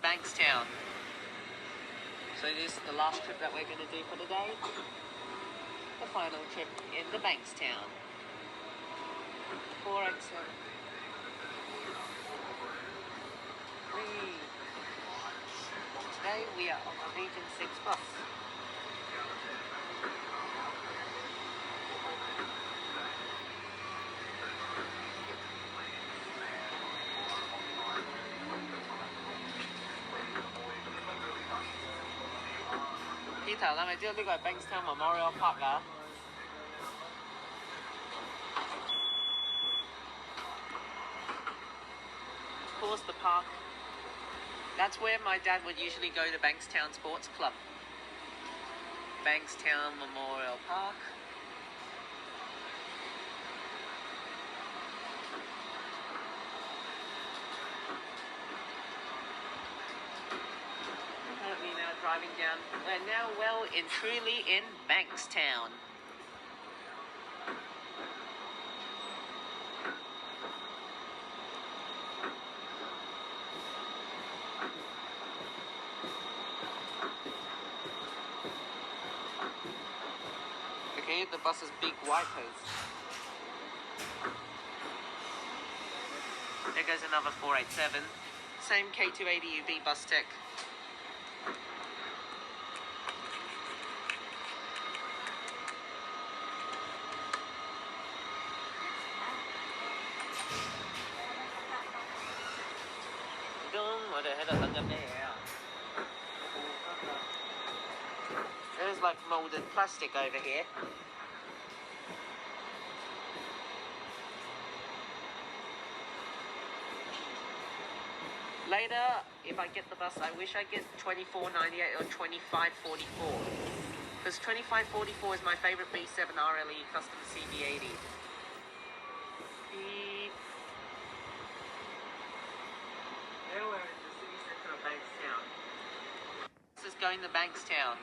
Bankstown. So this is the last trip that we're going to do for the day. The final trip in the Bankstown. 487. Today we are on the Region 6 bus. Peter， 你咪知道呢個係 Bankstown Memorial Park 啊 ？Of course, the park. That's where my dad would usually go to Bankstown Sports Club. Bankstown Memorial Park. Currently now driving down. We're now well and truly in Bankstown. Okay, the bus's big wipers. There goes another 487. Same K280 UV bus tech. There's like molded plastic over here. Later, if I get the bus, I wish I get 2498 or 2544. Because 2544 is my favorite B7 RLE custom CB80. Now we're in the city centre of Bankstown. This is going to Bankstown.